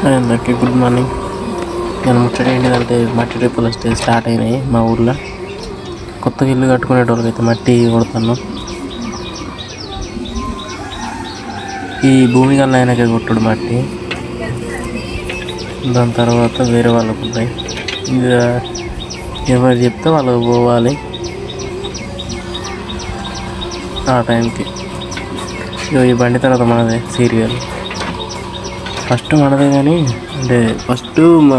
అందరికీ good morning. నేను ముచ్చట ఏంటిదంటే మట్టి ట్రిప్పులు వస్తే స్టార్ట్ అయినాయి మా ఊర్లో. కొత్తగా ఇల్లు కట్టుకునేటోళ్ళకి అయితే మట్టి కొడుతున్నాం. ఈ భూమి కన్నా ఆయనకే కొట్టుడు మట్టి. దాని తర్వాత వేరే వాళ్ళకు ఉంటాయి. ఇక ఎవరు చెప్తే వాళ్ళకి పోవాలి ఆ టైంకి. ఈ బండి తర్వాత మనదే సీరియల్. ఫస్ట్ మనదే కానీ అంటే ఫస్ట్ మా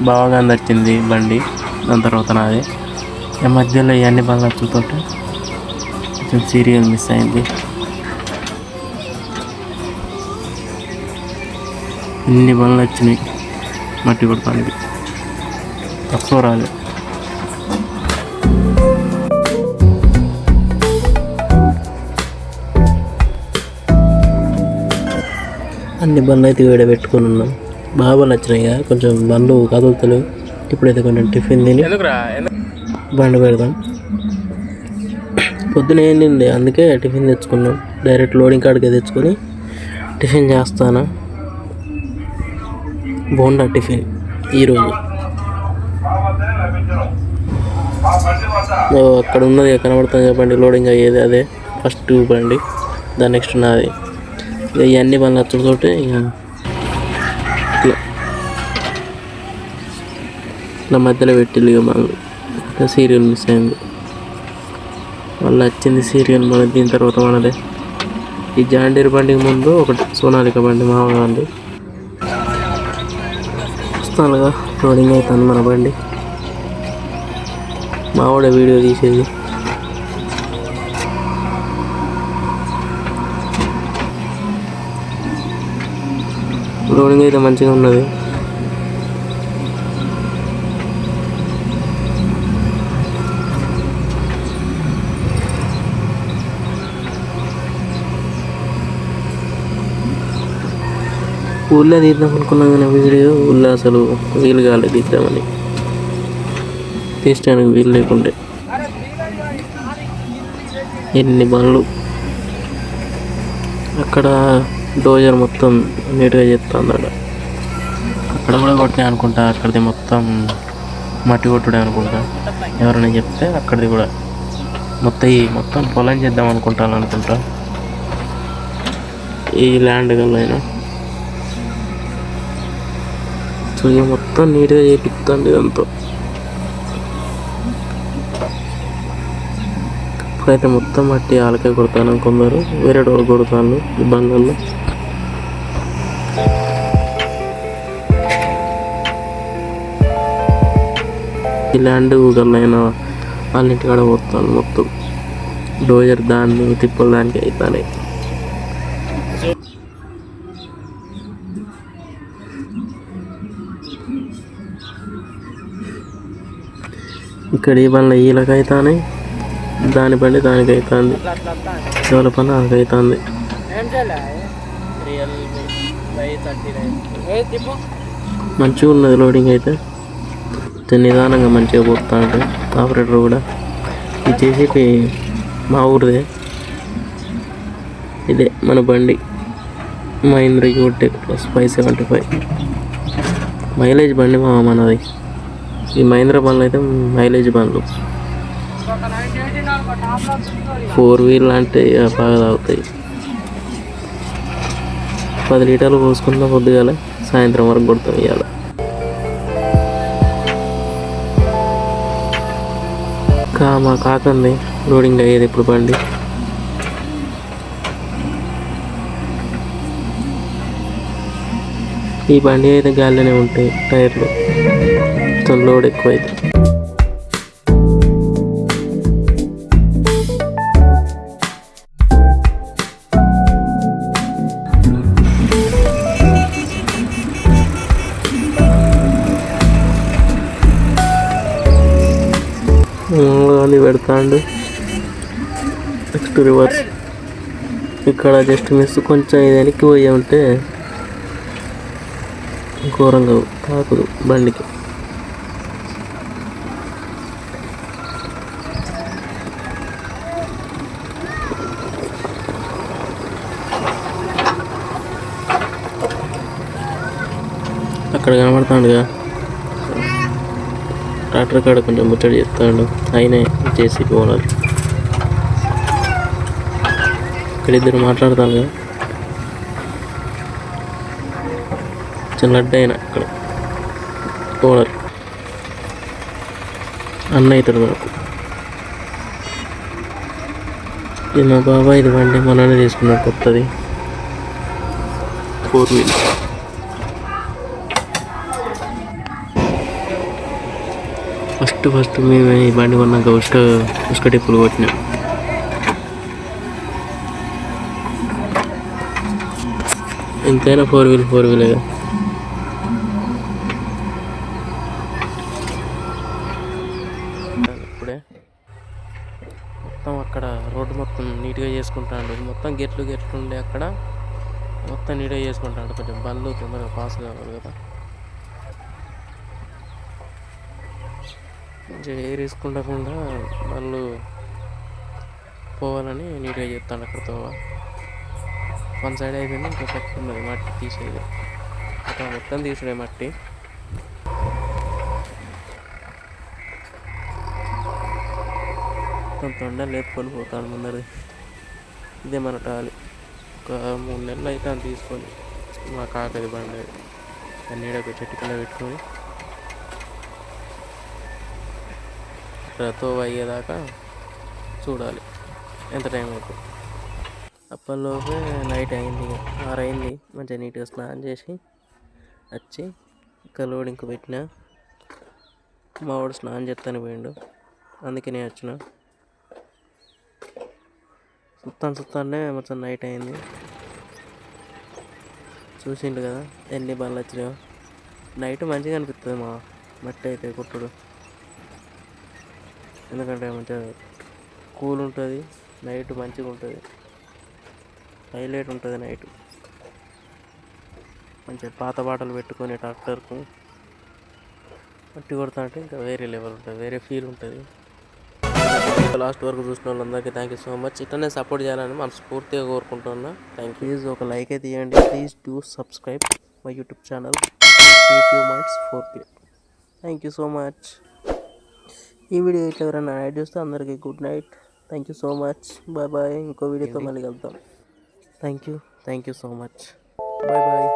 బావగాంది వచ్చింది బండి, దాని తర్వాత నాది. ఈ మధ్యలో ఇవన్నీ బండ్లు వచ్చుతో కొంచెం సీరియల్ మిస్ అయింది. ఇన్ని బండ్లు వచ్చినాయి మట్టి కొడతానికి, తక్కువ రాదు. అన్ని బండ్లు అయితే వేడ పెట్టుకుని ఉన్నాం. బాగా నచ్చినాయి కదా, కొంచెం బండ్లు కదులుతలేవు. ఇప్పుడైతే కొంచెం టిఫిన్ తిని బండి పెడదాం. పొద్దున ఏం తింది, అందుకే టిఫిన్ తెచ్చుకున్నాం. డైరెక్ట్ లోడింగ్ కాడికే తెచ్చుకొని టిఫిన్ చేస్తాను. బోండా టిఫిన్ ఈరోజు. అక్కడ ఉన్నది కనబడుతుంది బండి లోడింగ్ అయ్యేది, అదే ఫస్ట్ బండి. దాని నెక్స్ట్ ఉన్నది. ఇక ఇవన్నీ బండ్లు వచ్చుడుతోటి ఇట్లా మధ్యలో పెట్టిల్లు. ఇక మళ్ళీ సీరియల్ మిస్ అయింది. మళ్ళీ వచ్చింది సీరియల్ మన దీని తర్వాత మనదే. ఈ జాండీర్ బండికి ముందు ఒకటి సోనాలిక బండి మామూలు బండి వస్తానుగా లోడింగ్ అవుతుంది మన బండి. మావాడే వీడియో తీసేది. లోడింగ్ అయితే మంచిగా ఉన్నది. ఊళ్ళో తీద్దాం అనుకున్నాం కానీ వీడియో ఊళ్ళో అసలు వీలు కాలేదు తీద్దామని. తీసడానికి వీలు లేకుండే. ఎన్ని బండ్లు. అక్కడ డోజర్ మొత్తం నీట్గా చేస్తుంది. అక్కడ కూడా కొట్టినాయి అనుకుంటా. అక్కడిది మొత్తం మట్టి కొట్టుడే అనుకుంటా. ఎవరైనా చెప్తే అక్కడిది కూడా మొత్తం పొలం చేద్దాం అనుకుంటా. ఈ ల్యాండ్ గల్లైనా మొత్తం నీట్గా చేపిస్తుంది ఇదంతా. ఇప్పుడైతే మొత్తం మట్టి ఆలకాయ కొడతాను, కొందరు వేరే డోర్ కొడతాను ఈ బండ్లలో. ఈ ల్యాండ్ గల్లైనా వాళ్ళ ఇంటికాడ పోతాను. మొత్తం డోజర్ దాన్ని తిప్పలు దానికి అవుతాయి. ఇక్కడ ఈ బండ్ల ఈలకు అవుతాయి, దాని బండి దానికి అవుతుంది, ఎవరి పని నాకు అవుతుంది. మంచిగా ఉన్నది లోడింగ్ అయితే. నిదానంగా మంచిగా పోతా ఉంటుంది ఆపరేటర్ కూడా. ఇది చేసి మా ఊరిదే, ఇదే మన బండి మహీంద్రా యూటెక్ ప్లస్ 575 మైలేజ్ బండి మనది. ఈ మహీంద్రా బండ్లు అయితే మైలేజ్ బండ్లు. 4 వీల్ అంటే బాగా తాగుతాయి. 10 లీటర్లు పోసుకుంటాం పొద్దుగాల, సాయంత్రం వరకు కొడతాం. ఇవాళ మా కాకంది లోడింగ్ అయ్యేది ఇప్పుడు బండి. ఈ బండి అయితే గాలిలోనే ఉంటాయి టైర్లు, మొత్తం లోడ్ ఎక్కువ అయితే. అది పెడతాండు. Next reverse. ఇక్కడ జస్ట్ మిస్ కొంచెం ఇది వెనక్కి పోయి ఉంటే ఘోరంగా తాకుదు బండికి. అక్కడ కనబడుతాడుగా ట్రాక్టర్ కాడ కొంచెం ముచ్చడి చెప్తాడు. ఆయనే జేసీబీ ఓనర్. ఇక్కడ ఇద్దరు మాట్లాడతాను కదా, చిన్న లడ్డు అయినా ఇక్కడ ఓనర్ అన్న అవుతాడు మనకు. ఇది మా బాబాయ్, ఇది బండి మననే తీసుకున్నాడు కొత్తది, 4 వీల్స్. ఫస్ట్ మేము ఈ బండి కొన్నాక ఉసుక టిప్పులు కొట్టినాం. ఎంతైనా 4 వీలే కదా. ఇప్పుడే మొత్తం అక్కడ రోడ్డు మొత్తం నీట్గా చేసుకుంటాడు. మొత్తం గెట్లు ఉండే అక్కడ మొత్తం నీట్గా చేసుకుంటాడు. కొంచెం బండ్లు తొందరగా పాస్ కావాలి కదా, కొంచెం ఎయిర్ వేసుకుంటకుండా బండ్లు పోవాలని నీట్గా చెప్తాడు. అక్కడతో 1 సైడ్ అయిపోయింది, ఇంకా పక్కన ఉన్నది మట్టి తీసేది. అక్కడ మొత్తం తీసుడే మట్టి. మొత్తం తొండ లేపుకొని పోతాడు ముందరి. ఇదే మన టాలి. ఒక 3 నెలలు అయితే అని తీసుకొని మా కాకది బండి నీడకు చెట్టు కింద పెట్టుకొని తో అయ్యేదాకా చూడాలి ఎంత టైం అవుతుంది. అప్పటిలోపే నైట్ అయింది, 6 అయింది. మంచిగా నీట్గా స్నానం చేసి వచ్చి ఇంకా లోడింగ్కి పెట్టిన. మా వాడు స్నానం చేస్తాను పోయిండు, అందుకే నేను వచ్చిన. సుత్తానే మొత్తం నైట్ అయింది. చూసిండు కదా ఎన్ని బండ్లు వచ్చినాయో. నైట్ మంచిగా అనిపిస్తుంది మా మట్టి అయితే కొట్టుడు, ఎందుకంటే మంచిగా కూల్ ఉంటుంది. నైట్ మంచిగా ఉంటుంది, హైలైట్ ఉంటుంది నైట్. మంచిగా పాత బాటలు పెట్టుకొని ట్రాక్టర్కు మట్టి కొడతా అంటే ఇంకా వేరే లెవెల్ ఉంటుంది, వేరే ఫీల్ ఉంటుంది. లాస్ట్ వరకు చూసిన వాళ్ళందరికీ థ్యాంక్ యూ సో మచ్. ఇట్లనే సపోర్ట్ చేయాలని మనస్ఫూర్తిగా కోరుకుంటున్నా. Thank you. ప్లీజ్ ఒక లైక్ అయితే ఇవ్వండి. Please do subscribe my YouTube channel PTU Minds 4K. థ్యాంక్ యూ సో మచ్. ఈ వీడియో ఇట్లా ఎవరైనా యాడ్ చేస్తే అందరికీ good night. Thank you so much. Bye. ఇంకో వీడియోతో మళ్ళీ కలుద్దాం. Thank you so much. Bye.